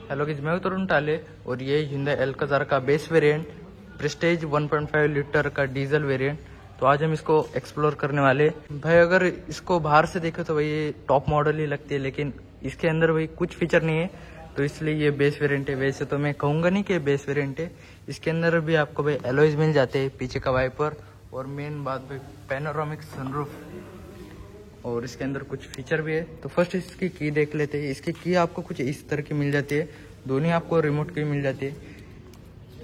Hello guys, मैं हूं तरुण टाले और ये Hyundai Alcazar का बेस वेरिएंट प्रेस्टीज 1.5 लीटर का डीजल वेरिएंट। तो आज हम इसको एक्सप्लोर करने वाले भाई। अगर इसको बाहर से देखे तो भाई ये टॉप मॉडल ही लगती है, लेकिन इसके अंदर भाई कुछ फीचर नहीं है, तो इसलिए ये बेस वेरिएंट है। वैसे तो मैं कहूँगा नहीं कि बेस वेरिएंट है। इसके अंदर भी आपको भाई एलॉयज मिल जाते हैं, पीछे का वाइपर और मेन बात भाई पैनोरामिक सनरूफ, और इसके अंदर कुछ फीचर भी है। तो फर्स्ट इसकी की देख लेते हैं। इसकी की आपको कुछ इस तरह की मिल जाती है, दोनों आपको रिमोट की मिल जाती है।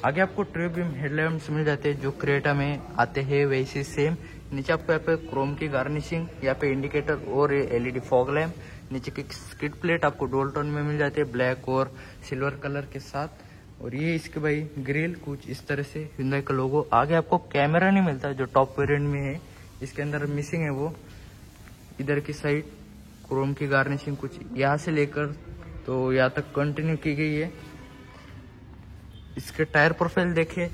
आगे आपको ट्रिप बीम हेडलैम्प्स मिल जाते हैं जो क्रेटा में आते हैं वैसे सेम। नीचे आपको यहाँ पे क्रोम की गार्निशिंग, यहाँ पे इंडिकेटर और एलईडी फॉग लैम्प। नीचे की स्किड प्लेट आपको डुअल टोन में मिल जाती है, ब्लैक और सिल्वर कलर के साथ। और ये इसके भाई ग्रिल कुछ इस तरह से Hyundai का लोगो। आगे आपको कैमरा नहीं मिलता जो टॉप वेरिएंट में है, इसके अंदर मिसिंग है वो। इधर की साइड क्रोम की गार्निशिंग कुछ यहाँ से लेकर तो यहाँ तक कंटिन्यू की गई है। इसके टायर प्रोफाइल देखें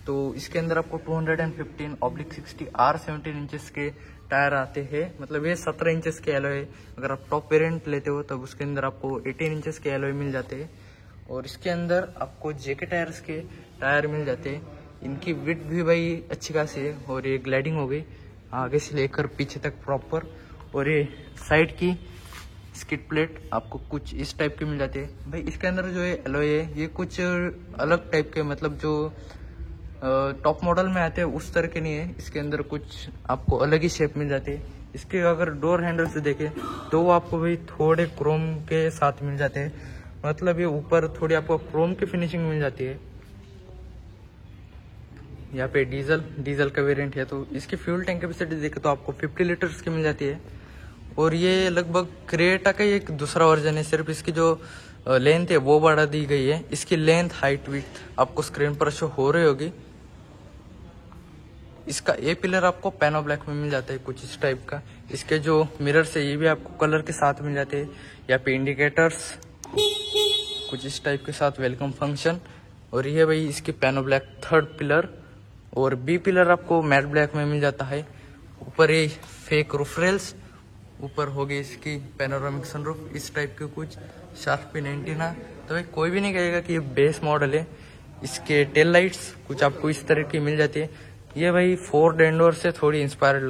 तो इसके अंदर आपको 215/60 R17 इंचेस के टायर आते हैं, मतलब ये 17 इंचेस के एलॉय है। अगर आप टॉप वेरिएंट लेते हो तब उसके अंदर आपको 18 इंचेस के एलॉय मिल जाते हैं। और इसके अंदर आपको जेके टायर्स के टायर मिल जाते हैं। इनकी विड्थ भी भाई अच्छी खासी है, और ये ग्लाइडिंग हो गई आगे से लेकर पीछे तक प्रॉपर। और ये साइड की स्किड प्लेट आपको कुछ इस टाइप की मिल जाती है भाई। इसके अंदर जो है एलॉय है ये कुछ अलग टाइप के, मतलब जो टॉप मॉडल में आते हैं उस तरह के नहीं है। इसके अंदर कुछ आपको अलग ही शेप मिल जाती है। इसके अगर डोर हैंडल से देखें तो वो आपको भाई थोड़े क्रोम के साथ मिल जाते हैं, मतलब ये ऊपर थोड़ी आपको क्रोम की फिनिशिंग मिल जाती है। यहाँ पे डीजल का वेरिएंट है, तो इसकी फ्यूल टैंक कैपेसिटी देखें तो आपको 50 लीटर्स की मिल जाती है। और ये लगभग क्रेटा का एक दूसरा वर्जन है, सिर्फ इसकी जो लेंथ है वो बढ़ा दी गई है। इसकी लेंथ हाइट विड्थ आपको स्क्रीन पर शो हो रही होगी। इसका ए पिलर आपको पैनो ब्लैक में मिल जाता है कुछ इस टाइप का। इसके जो मिरर्स है ये भी आपको कलर के साथ मिल जाते हैं। यहाँ पे इंडिकेटर्स कुछ इस टाइप के साथ, वेलकम फंक्शन। और ये भाई इसकी पैनो ब्लैक थर्ड पिलर, और बी पिलर आपको मैट ब्लैक में मिल जाता है। ऊपर ये फेक रूफ रेल्स, ऊपर हो गई इसकी पैनोरामिक सनरूफ, इस टाइप के कुछ शार्प पिन एंटीना। तो भाई कोई भी नहीं कहेगा कि ये बेस मॉडल है। इसके टेल लाइट्स कुछ आपको इस तरह की मिल जाती है। ये भाई फोर्ड एंडोर से थोड़ी इंस्पायर्ड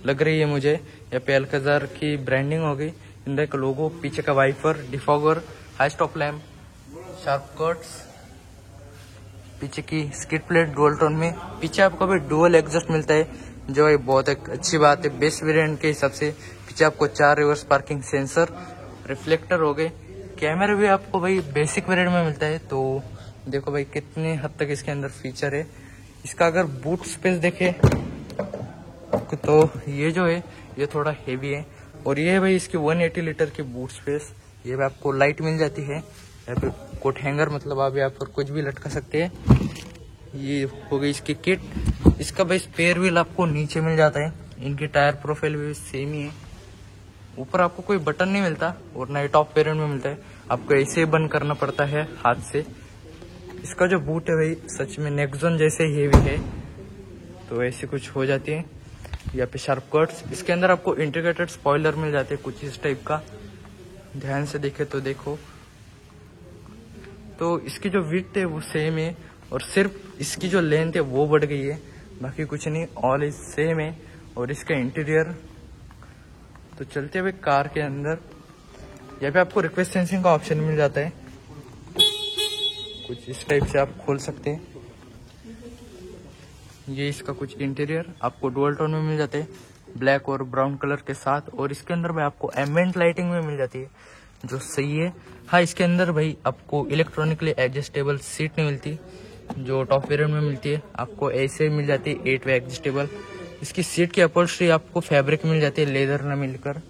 लग रही है मुझे। यहाँ पे अल्काजार की ब्रांडिंग हो गई, Hyundai का लोगो, पीछे का wiper, defogger, high stop lamp, sharp cuts, पीछे की स्किड प्लेट डुअल टोन में। पीछे आपको भी डुअल एग्जॉस्ट मिलता है जो ये बहुत एक अच्छी बात है बेस वेरिएंट के हिसाब से। पीछे आपको 4 रिवर्स पार्किंग सेंसर, रिफ्लेक्टर हो गए। कैमरा भी आपको भाई बेसिक वेरिएंट में मिलता है। तो देखो भाई कितने हद तक इसके अंदर फीचर है। इसका अगर बूट स्पेस देखे तो ये जो है ये थोड़ा हेवी है। और ये भाई इसकी 180 लीटर की बूट स्पेस। ये भी आपको लाइट मिल जाती है। यहाँ पे कोट हैंगर, मतलब आप यहाँ पर कुछ भी लटका सकते हैं। ये हो गई इसकी किट। इसका भाई स्पेयर व्हील आपको नीचे मिल जाता है। इनकी टायर प्रोफाइल भी सेम ही है। ऊपर आपको कोई बटन नहीं मिलता, और ना ही टॉप वेरिएंट में मिलता है, आपको ऐसे बंद करना पड़ता है हाथ से। इसका जो बूट है भाई सच में नेक्सॉन जैसे हेवी है, तो ऐसे कुछ हो जाती है। यहाँ पे शार्प कट्स। इसके अंदर आपको इंटीग्रेटेड स्पॉइलर मिल जाते हैं कुछ इस टाइप का, ध्यान से देखे तो देखो। तो इसकी जो विड्थ है वो सेम है, और सिर्फ इसकी जो लेंथ है वो बढ़ गई है, बाकी कुछ नहीं, ऑल इज सेम है। और इसका इंटीरियर तो चलते हुए कार के अंदर यहाँ पे आपको रिक्वेस्ट सेंसिंग का ऑप्शन मिल जाता है, कुछ इस टाइप से आप खोल सकते हैं। ये इसका कुछ इंटीरियर आपको डुअल टोन में मिल जाते हैं, ब्लैक और ब्राउन कलर के साथ। और इसके अंदर भाई आपको एम्बिएंट लाइटिंग में मिल जाती है जो सही है। हाँ, इसके अंदर भाई आपको इलेक्ट्रॉनिकली एडजस्टेबल सीट नहीं मिलती जो टॉप वेरिएंट में मिलती है, आपको ऐसे मिल जाती है 8 वे एडजस्टेबल। इसकी सीट की अपॉल्स्ट्री आपको फैब्रिक मिल जाती है, लेदर न मिलकर।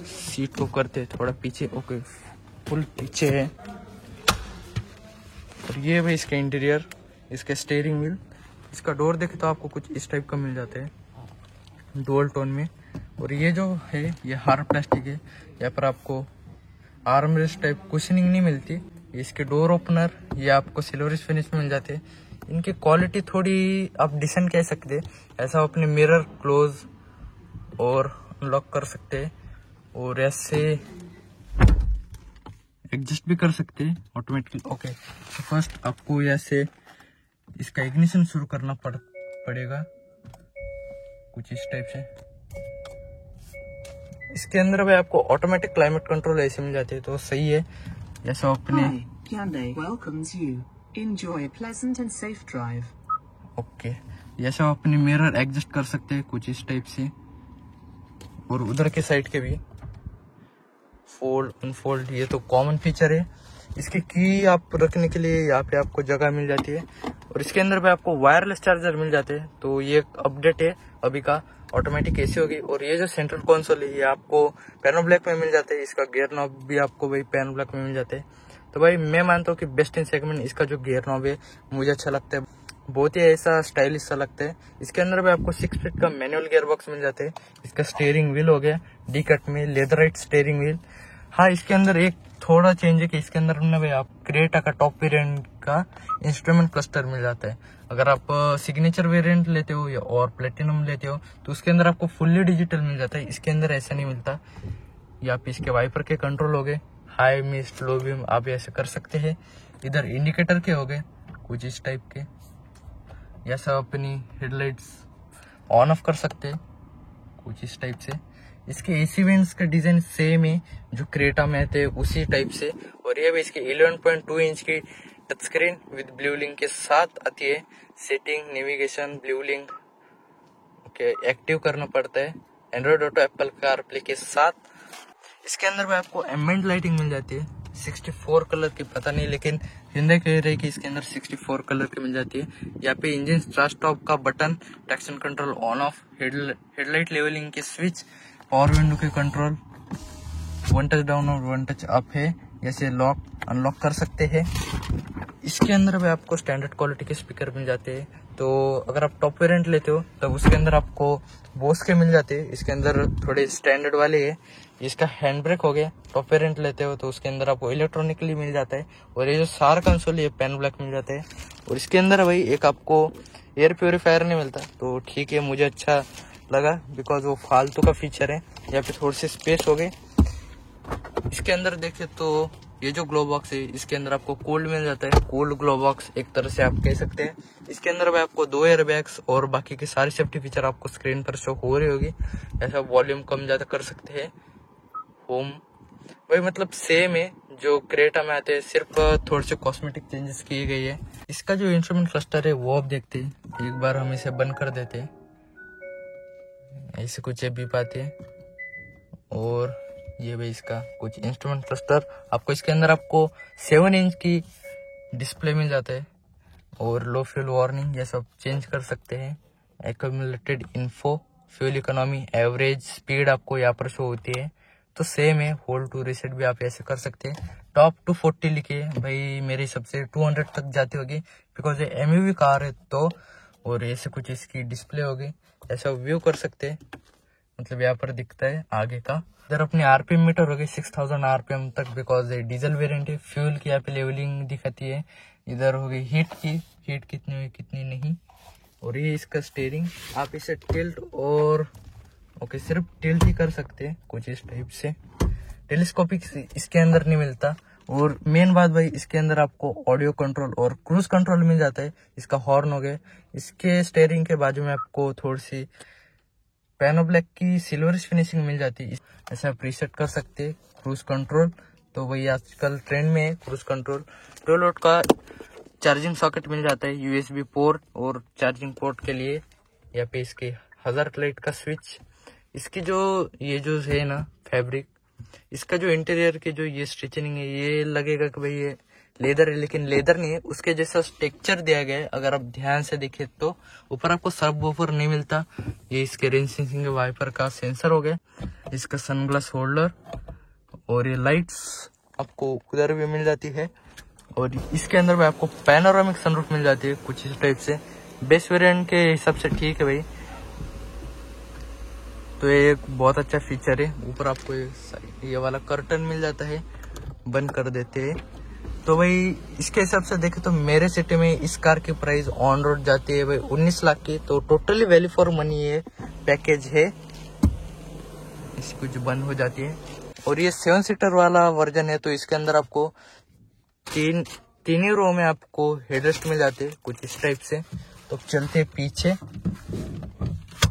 सीट को करते थोड़ा पीछे, ओके फुल पीछे है। और ये भाई इसका इंटीरियर, इसका स्टीयरिंग व्हील। इसका डोर देखे तो आपको कुछ इस टाइप का मिल जाता है डुअल टोन में। और ये जो है ये हार्ड प्लास्टिक है, यहाँ पर आपको आर्म रेस्ट टाइप कुशनिंग नहीं मिलती। इसके डोर ओपनर ये आपको सिल्वरिश फिनिश में मिल जाते हैं। इनकी क्वालिटी थोड़ी आप डिसेंट कह सकते हैं, ऐसा अपने मिरर क्लोज और लॉक कर सकते हैं। और एडजस्ट भी कर सकते हैं ऑटोमेटिकली। ओके, तो फर्स्ट आपको ऐसे इसका इग्निशन शुरू करना पड़ेगा कुछ इस टाइप से। इसके अंदर भाई आपको ऑटोमेटिक क्लाइमेट कंट्रोल ऐसे मिल जाते हैं, तो सही है। जैसे अपने ओके, जैसे आप अपनी मिरर एडजस्ट कर सकते हैं कुछ इस टाइप से, और उधर के साइड के भी फोल्ड अनफोल्ड, ये तो कॉमन फीचर है। इसकी की आप रखने के लिए यहाँ पे आपको जगह मिल जाती है, और इसके अंदर भी आपको वायरलेस चार्जर मिल जाते हैं। तो ये अपडेट है अभी का, ऑटोमेटिक एसी होगी। और ये जो सेंट्रल कंसोल है ये आपको पियानो ब्लैक में मिल जाते हैं। इसका गियर नॉब भी आपको भाई पियानो ब्लैक में मिल जाते हैं। तो भाई मैं मानता हूँ कि बेस्ट इन सेगमेंट इसका जो गियर नॉब है मुझे अच्छा लगता है, बहुत ही ऐसा स्टाइलिश सा लगता है। इसके अंदर भी आपको 6 फीट का मैनुअल गियर बॉक्स मिल जाते हैं। इसका स्टीयरिंग व्हील हो गया डी कट में, लेदराइट स्टीयरिंग व्हील। हाँ, इसके अंदर एक थोड़ा चेंज है कि इसके अंदर में भाई आप क्रेटा का टॉप वेरिएंट का इंस्ट्रूमेंट क्लस्टर मिल जाता है। अगर आप सिग्नेचर वेरिएंट लेते हो या और प्लेटिनम लेते हो तो उसके अंदर आपको फुल्ली डिजिटल मिल जाता है। इसके अंदर ऐसा नहीं मिलता। या पे इसके वाइपर के कंट्रोल हो गए, हाई मिस्ट लो बीम आप ऐसे कर सकते हैं। इधर इंडिकेटर के हो गए कुछ इस टाइप के, जैसा अपनी हेडलाइट्स ऑन ऑफ कर सकते हैं कुछ इस टाइप से। इसके एसी वेंट्स का डिजाइन सेम है जो क्रेटा में थे उसी टाइप से। और ये भी इसके 11.2 इंच की touch screen with blue link के साथ आती है। Setting, navigation, blue link okay active करना पड़ता है एंड्रॉइड ऑटो, एप्पल कारप्ले के साथ। इसके अंदर भी आपको एम्बिएंट लाइटिंग मिल जाती है 64 कलर की, पता नहीं लेकिन हिंदी कह रही है कि इसके अंदर 64 कलर की मिल जाती है। यहाँ पे इंजन स्टार्ट स्टॉप का button, traction control on off, headlight levelling के स्विच, पावर विंडो के कंट्रोल, 1 टच डाउन और 1 टच अप है, जैसे लॉक अनलॉक कर सकते हैं। इसके अंदर भी आपको स्टैंडर्ड क्वालिटी के स्पीकर मिल जाते हैं। तो अगर आप टॉप वेरिएंट लेते हो तब उसके अंदर आपको बोस के मिल जाते हैं। इसके अंदर थोड़े स्टैंडर्ड वाले है। इसका हैंड ब्रेक हो गया। टॉप वेरिएंट लेते हो तो उसके अंदर आपको इलेक्ट्रॉनिकली मिल जाता है। और ये जो सारा कंसोल ये पेन ब्लैक मिल जाता है। और इसके अंदर भाई एक आपको एयर प्योरीफायर नहीं मिलता, तो ठीक है, मुझे अच्छा लगा बिकॉज वो फालतू का फीचर है। यहाँ पे थोड़ी सी स्पेस हो गई। इसके अंदर देखे तो ये जो ग्लो बॉक्स है इसके अंदर आपको कूल्ड मिल जाता है, कूल्ड ग्लो बॉक्स एक तरह से आप कह सकते हैं। इसके अंदर भी आपको 2 एयर बैग्स और बाकी के सारे सेफ्टी फीचर आपको स्क्रीन पर शो हो रही होगी। ऐसा वॉल्यूम कम ज्यादा कर सकते हैं। होम भाई मतलब सेम है जो क्रेटा में आते हैं, सिर्फ थोड़े से कॉस्मेटिक चेंजेस किए गए हैं। इसका जो इंस्ट्रूमेंट क्लस्टर है वो आप देखते हैं। एक बार हम इसे बंद कर देते हैं, ऐसे कुछ भी पाते हैं। और ये भी इसका कुछ इंस्ट्रूमेंट क्लस्टर आपको इसके अंदर आपको 7 इंच की डिस्प्ले मिल जाता है। और लो फ्यूल वार्निंग ये सब चेंज कर सकते हैं। Accumulated info, fuel economy, average speed आपको यहाँ पर शो होती है। तो सेम है, होल्ड टू रीसेट भी आप ऐसे कर सकते हैं। टॉप टू 40 लिखे भाई, मेरे हिसाब से 200 तक जाती होगी बिकॉज ये एमयूवी कार है। तो और ऐसे कुछ इसकी डिस्प्ले होगी, ऐसा व्यू कर सकते हैं। मतलब यहाँ पर दिखता है आगे का। इधर अपनी आरपीएम मीटर होगी 6000 आरपीएम तक बिकॉज ये डीजल वेरिएंट है। फ्यूल की यहाँ पे लेवलिंग दिखाती है। इधर होगी हीट की, हीट कितनी हुई कितनी नहीं। और ये इसका स्टीयरिंग, आप इसे टिल्ट और ओके सिर्फ टिल्ट ही कर सकते हैं कुछ इस टाइप से। टेलीस्कोपिक इसके अंदर नहीं मिलता। और मेन बात भाई इसके अंदर आपको ऑडियो कंट्रोल और क्रूज कंट्रोल मिल जाता है। इसका हॉर्न हो गया। इसके स्टीयरिंग के बाजू में आपको थोड़ी सी पियानो ब्लैक की सिल्वरिश फिनिशिंग मिल जाती है। ऐसा प्रीसेट कर सकते हैं क्रूज कंट्रोल। तो वही आजकल ट्रेंड में है क्रूज कंट्रोल। 12 वोल्ट का चार्जिंग सॉकेट मिल जाता है, यूएसबी पोर्ट और चार्जिंग पोर्ट के लिए। यहाँ पे इसके हजार्ड लाइट का स्विच। इसकी जो ये जो है ना फैब्रिक, इसका जो इंटीरियर के जो ये स्टिचिंग है ये लगेगा कि भाई ये लेदर है, लेकिन लेदर नहीं है। उसके जैसा टेक्सचर दिया गया है। अगर आप ध्यान से देखें तो ऊपर आपको सबवूफर नहीं मिलता। ये इसके रेंज सेंसिंग वाइपर का सेंसर हो गया। इसका सनग्लास होल्डर और ये लाइट्स आपको उधर भी मिल जाती है। और इसके अंदर भी आपको पैनोरामिक सनरूफ मिल जाती है कुछ इस टाइप से। बेस वेरिएंट के हिसाब से ठीक है भाई। तो ये एक बहुत अच्छा फीचर है। ऊपर आपको ये वाला कर्टन मिल जाता है, बंद कर देते हैं। तो भाई इसके हिसाब से देखें तो मेरे सिटी में इस कार की प्राइस ऑन रोड जाती है भाई 19 लाख की। तो टोटली वैल्यू फॉर मनी ये पैकेज है। इसकी कुछ बंद हो जाती है। और ये 7 सीटर वाला वर्जन है, तो इसके अंदर आपको तीन ही रो में आपको हेडरेस्ट मिल जाते हैं कुछ इस टाइप से। तो चलते पीछे,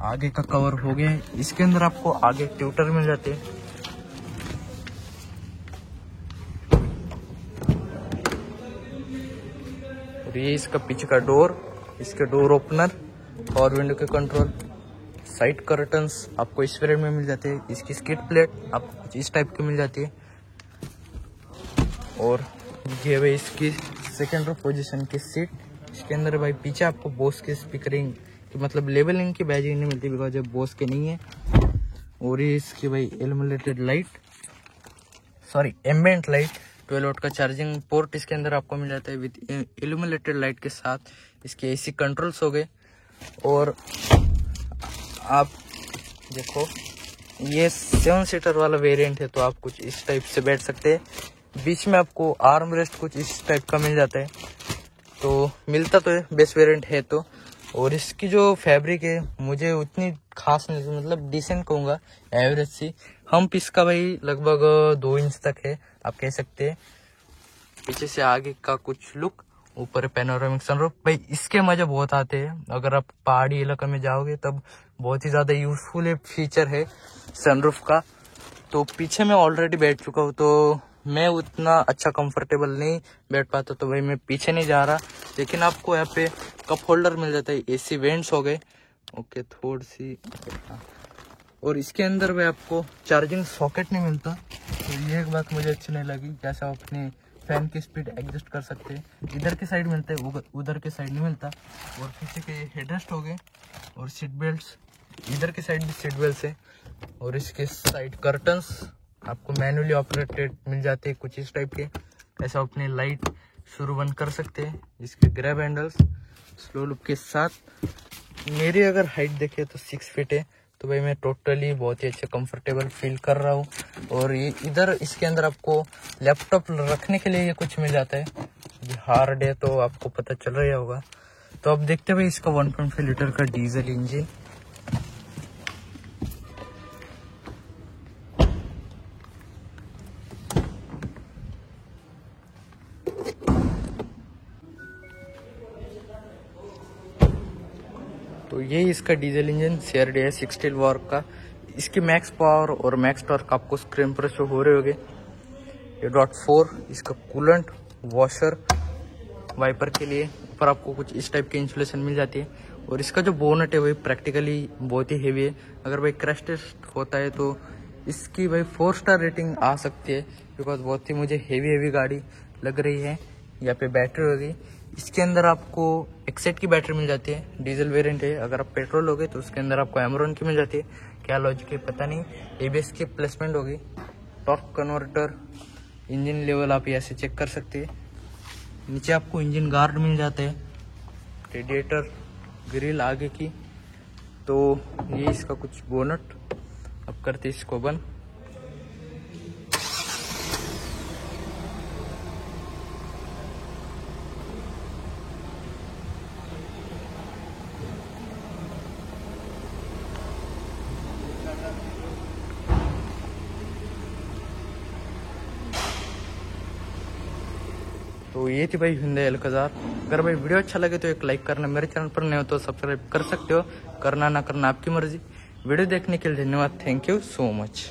आगे का कवर हो गया। इसके अंदर आपको आगे ट्यूटर मिल जाते हैं। और ये इसका पीछे का डोर, इसके डोर ओपनर और विंडो के कंट्रोल। साइड कर्टन्स आपको इस वेरिएंट में मिल जाते हैं। इसकी स्किड प्लेट आपको कुछ इस टाइप की मिल जाती है। और ये भाई इसकी सेकेंड रो पोजीशन की सीट। इसके अंदर भाई पीछे आपको बोस की स्पीकरिंग की मतलब लेबलिंग की बैजिंग नहीं मिलती, बिकॉज ये बोस के नहीं है। और ये इसकी भाई illuminated light, sorry ambient light, 12 volt का चार्जिंग पोर्ट इसके अंदर आपको मिल जाता है विद इल्यूमिनेटेड लाइट के साथ। इसके एसी कंट्रोल्स हो गए। और आप देखो ये 7 सीटर वाला वेरिएंट है, तो आप कुछ इस टाइप से बैठ सकते हैं। बीच में आपको आर्म रेस्ट कुछ इस टाइप का मिल जाता है, तो मिलता तो है, बेस्ट वेरिएंट है तो। और इसकी जो फैब्रिक है मुझे उतनी खास नहीं, मतलब डिसेंट कहूँगा, एवरेज सी। हम्प इसका भाई लगभग 2 इंच तक है, आप कह सकते हैं। पीछे से आगे का कुछ लुक, ऊपर पैनोरामिक सनरूफ। भाई इसके मजे बहुत आते हैं, अगर आप पहाड़ी इलाके में जाओगे तब बहुत ही ज्यादा यूजफुल फीचर है सनरूफ का। तो पीछे मैं ऑलरेडी बैठ चुका हूँ, तो मैं उतना अच्छा कंफर्टेबल नहीं बैठ पाता, तो भाई मैं पीछे नहीं जा रहा। लेकिन आपको यहाँ पे कप होल्डर मिल जाता है। एसी वेंट्स हो गए, ओके थोड़ी सी। और इसके अंदर भाई आपको चार्जिंग सॉकेट नहीं मिलता, तो ये एक बात मुझे अच्छी नहीं लगी। जैसे आप अपने फैन की स्पीड एडजस्ट कर सकते हैं, इधर के साइड मिलता है, उधर के साइड नहीं मिलता। और पीछे के हेडरेस्ट हो गए और सीट बेल्ट, इधर के साइड भी सीट बेल्ट है। और इसके साइड कर्टन्स आपको मैनुअली ऑपरेटेड मिल जाते हैं कुछ इस टाइप के। ऐसा अपनी लाइट शुरू बंद कर सकते हैं। इसके ग्रैब हैंडल्स स्लो लुक के साथ। मेरी अगर हाइट देखे तो 6 फीट है, तो भाई मैं टोटली बहुत ही अच्छे कंफर्टेबल फील कर रहा हूँ। और ये इधर इसके अंदर आपको लैपटॉप रखने के लिए ये कुछ मिल जाता है। ये हार्ड है तो आपको पता चल रहा होगा। तो अब देखते हैं भाई इसका 1.5 लीटर का डीजल इंजन। तो ये इसका डीजल इंजन CRD है 16 वॉट का। इसकी मैक्स पावर और मैक्स टॉर्क आपको स्क्रीन पर शो हो रहे होंगे। ये .4 इसका कूलेंट, वॉशर, वाइपर के लिए ऊपर आपको कुछ इस टाइप की इंसुलेशन मिल जाती है। और इसका जो बोनट है वही प्रैक्टिकली बहुत ही हेवी है। अगर भाई क्रैश टेस्ट होता है तो इसकी भाई 4 स्टार रेटिंग आ सकती है, बिकॉज बहुत ही मुझे हेवी गाड़ी लग रही है। यहाँ पे बैटरी होगी, इसके अंदर आपको एक्सेट की बैटरी मिल जाती है, डीजल वेरिएंट है। अगर आप पेट्रोल लोगे तो उसके अंदर आपको एमरॉन की मिल जाती है, क्या लॉजिक है पता नहीं। ABS की प्लेसमेंट होगी, टॉर्क कन्वर्टर, इंजन लेवल आप यहाँ से चेक कर सकते हैं। नीचे आपको इंजन गार्ड मिल जाते हैं, रेडिएटर ग्रिल आगे की। तो ये इसका कुछ बोनट। अब करते इसको बंद। तो ये थी भाई Hyundai Alcazar। अगर भाई वीडियो अच्छा लगे तो एक लाइक करना, मेरे चैनल पर नए हो तो सब्सक्राइब कर सकते हो, करना ना करना आपकी मर्जी। वीडियो देखने के लिए धन्यवाद, थैंक यू सो मच।